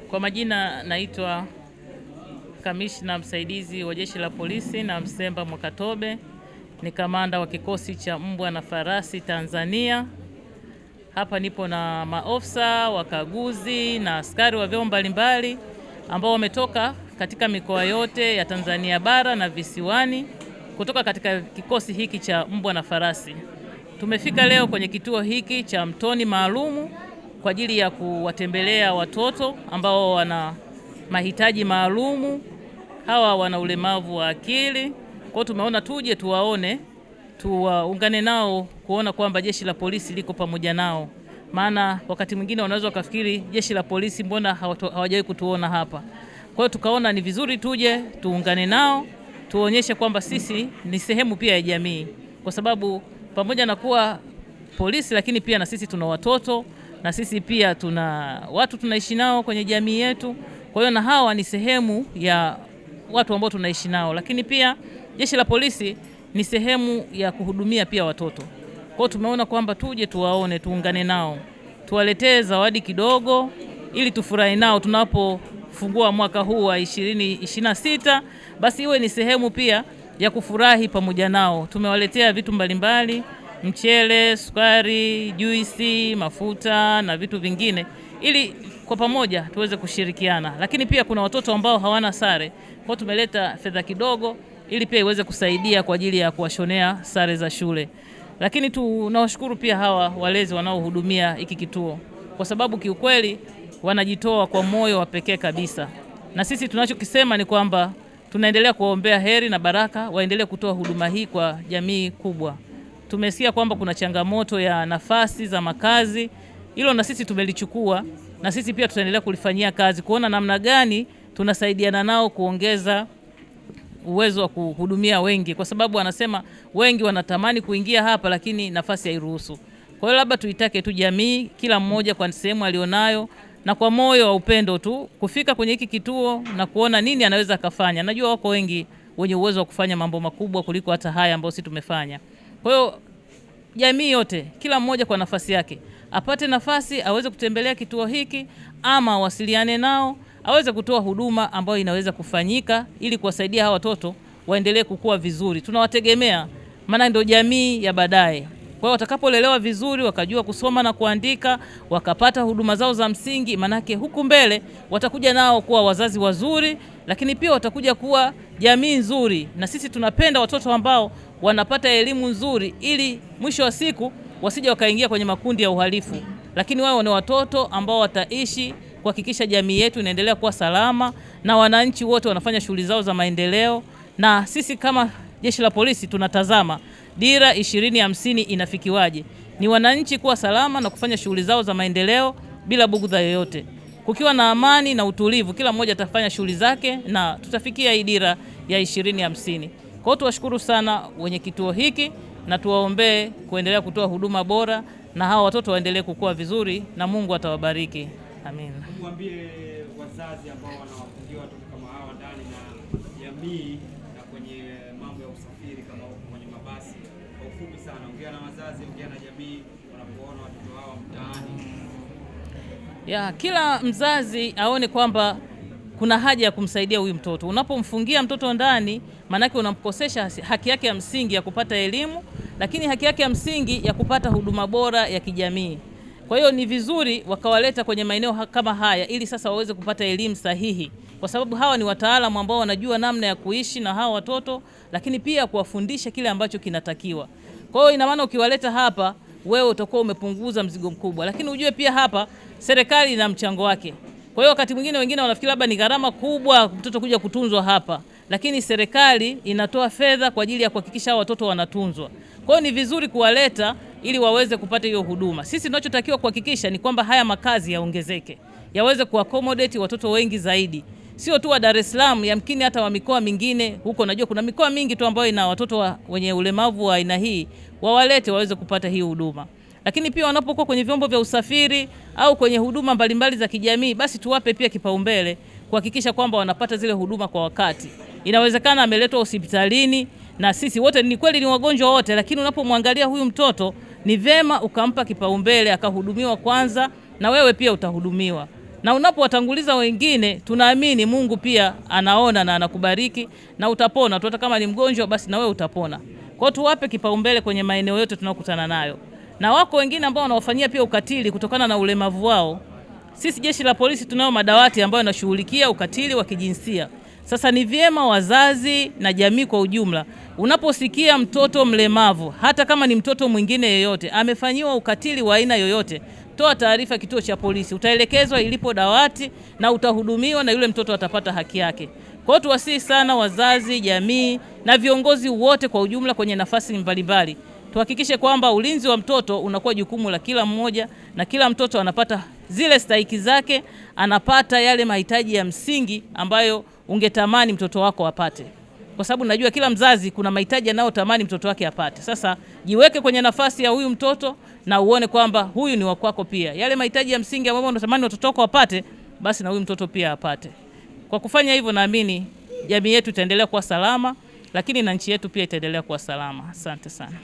Kwa majina naitwa Kamishna Msaidizi wa Jeshi la Polisi na Msemba Mwakatobe, ni kamanda wa kikosi cha Mbwa na Farasi Tanzania. Hapa nipo na maofisa, wakaguzi na askari wa vyombo mbalimbali ambao wametoka katika mikoa yote ya Tanzania bara na visiwani kutoka katika kikosi hiki cha Mbwa na Farasi. Tumefika leo kwenye kituo hiki cha Mtoni maalumu kwa ajili ya kuwatembelea watoto ambao wana mahitaji maalumu. Hawa wana ulemavu wa akili. Kwa hiyo tumeona tuje tuwaone, tuwaungane nao kuona kwamba jeshi la polisi liko pamoja nao. Maana wakati mwingine wanaweza kufikiri jeshi la polisi mbona hawajawahi kutuona hapa. Kwa hiyo tukaona ni vizuri tuje tuungane nao, tuonyeshe kwamba sisi ni sehemu pia ya jamii. Kwa sababu pamoja na kuwa polisi lakini pia na sisi tuna watoto, na sisi pia tuna watu tunaishi nao kwenye jamii yetu. Kwa hiyo na hawa ni sehemu ya watu ambao tunaishi nao, lakini pia jeshi la polisi ni sehemu ya kuhudumia pia watoto. Kwa hiyo tumeona kwamba tuje tuwaone, tuungane nao, tuwaletee zawadi kidogo ili tufurahi nao tunapofungua mwaka huu wa 2026, basi iwe ni sehemu pia ya kufurahi pamoja nao. Tumewaletea vitu mbalimbali, mchele, sukari, juisi, mafuta na vitu vingine ili kwa pamoja tuweze kushirikiana. Lakini pia kuna watoto ambao hawana sare. Kwa hiyo tumeleta fedha kidogo ili pia iweze kusaidia kwa ajili ya kuwashonea sare za shule. Lakini tunawashukuru pia hawa walezi wanaohudumia hiki kituo, kwa sababu kiukweli wanajitoa kwa moyo wa pekee kabisa. Na sisi tunachokisema ni kwamba tunaendelea kuwaombea heri na baraka, waendelee kutoa huduma hii kwa jamii kubwa. Tumesikia kwamba kuna changamoto ya nafasi za makazi. Hilo na sisi tumelichukua, na sisi pia tutaendelea kulifanyia kazi kuona namna gani tunasaidiana nao kuongeza uwezo wa kuhudumia wengi, kwa sababu wanasema wengi wanatamani kuingia hapa lakini nafasi hairuhusu. Kwa hiyo labda tuitake tu jamii, kila mmoja kwa sehemu alionayo na kwa moyo wa upendo tu kufika kwenye hiki kituo na kuona nini anaweza kufanya. Najua wako wengi wenye uwezo wa kufanya mambo makubwa kuliko hata haya ambayo sisi tumefanya. Kwa hiyo jamii yote, kila mmoja kwa nafasi yake apate nafasi aweze kutembelea kituo hiki, ama wasiliane nao aweze kutoa huduma ambayo inaweza kufanyika ili kuwasaidia hawa watoto waendelee kukua vizuri. Tunawategemea, maana ndio jamii ya baadaye. Kwa hiyo watakapolelewa vizuri, wakajua kusoma na kuandika, wakapata huduma zao za msingi, manake huku mbele watakuja nao kuwa wazazi wazuri, lakini pia watakuja kuwa jamii nzuri. Na sisi tunapenda watoto ambao wanapata elimu nzuri ili mwisho wa siku wasije wakaingia kwenye makundi ya uhalifu. Lakini wao ni watoto ambao wataishi kuhakikisha jamii yetu inaendelea kuwa salama na wananchi wote wanafanya shughuli zao za maendeleo. Na sisi kama jeshi la polisi tunatazama dira 2050 inafikiwaje. Ni wananchi kuwa salama na kufanya shughuli zao za maendeleo bila bugudha yoyote. Kukiwa na amani na utulivu, kila mmoja atafanya shughuli zake na tutafikia hii dira ya 2050. Kwa hiyo tuwashukuru sana wenye kituo hiki na tuwaombee kuendelea kutoa huduma bora na hawa watoto waendelee kukua vizuri na Mungu atawabariki. Amin. Mwambie wazazi ambao wanawafungia watoto kama hawa ndani na jamii na kwenye mambo ya usafiri kama kwenye mabasi. Kwa ufupi sana, ongea na wazazi, ongea na jamii wanapoona watoto hawa mtaani. Kila mzazi aone kwamba kuna haja ya kumsaidia huyu mtoto. Unapomfungia mtoto ndani, manake unamkosesha haki yake ya msingi ya kupata elimu, lakini haki yake ya msingi ya kupata huduma bora ya kijamii. Kwa hiyo ni vizuri wakawaleta kwenye maeneo kama haya ili sasa waweze kupata elimu sahihi, kwa sababu hawa ni wataalamu ambao wanajua namna ya kuishi na hawa watoto, lakini pia kuwafundisha kile ambacho kinatakiwa. Kwa hiyo ina maana ukiwaleta hapa wewe utakuwa umepunguza mzigo mkubwa, lakini ujue pia hapa serikali ina mchango wake. Kwa hiyo wakati mwingine wengine wanafikiri labda ni gharama kubwa mtoto kuja kutunzwa hapa, lakini serikali inatoa fedha kwa ajili ya kuhakikisha hao watoto wanatunzwa. Kwa hiyo ni vizuri kuwaleta ili waweze kupata hiyo huduma. Sisi tunachotakiwa kuhakikisha ni kwamba haya makazi yaongezeke, yaweze kuaccommodate watoto wengi zaidi. Sio tu wa Dar es Salaam, yamkini hata wa mikoa mingine huko. Najua kuna mikoa mingi tu ambayo ina watoto wenye ulemavu wa aina hii, wawalete waweze kupata hii huduma. Lakini pia wanapokuwa kwenye vyombo vya usafiri au kwenye huduma mbalimbali za kijamii, basi tuwape pia kipaumbele kuhakikisha kwamba wanapata zile huduma kwa wakati. Inawezekana ameletwa hospitalini na sisi wote ni kweli ni wagonjwa wote, lakini unapomwangalia huyu mtoto ni vema ukampa kipaumbele akahudumiwa kwanza, na wewe pia utahudumiwa. na unapowatanguliza wengine, tunaamini Mungu pia anaona na anakubariki na utapona. Hata kama ni mgonjwa, basi na wewe utapona. Kwa hiyo tuwape kipaumbele kwenye maeneo yote tunayokutana nayo. Na wako wengine ambao wanawafanyia pia ukatili kutokana na ulemavu wao. Sisi jeshi la polisi tunao madawati ambayo yanashughulikia ukatili wa kijinsia. Sasa ni vyema wazazi na jamii kwa ujumla, unaposikia mtoto mlemavu, hata kama ni mtoto mwingine yeyote amefanyiwa ukatili wa aina yoyote, toa taarifa kituo cha polisi. Utaelekezwa ilipo dawati na utahudumiwa na yule mtoto atapata haki yake. Kwa hiyo tuwasihi sana wazazi, jamii na viongozi wote kwa ujumla kwenye nafasi mbalimbali, tuhakikishe kwamba ulinzi wa mtoto unakuwa jukumu la kila mmoja na kila mtoto anapata zile stahiki zake, anapata yale mahitaji ya msingi ambayo ungetamani mtoto wako apate. Kwa sababu najua kila mzazi kuna mahitaji anayotamani mtoto wake apate. Sasa jiweke kwenye nafasi ya huyu mtoto na uone kwamba huyu ni wa kwako pia. Yale mahitaji ya msingi ambayo unatamani watoto wako wapate, basi na huyu mtoto pia apate. Kwa kufanya hivyo, naamini jamii yetu itaendelea kuwa salama, lakini na nchi yetu pia itaendelea kuwa salama. Asante sana.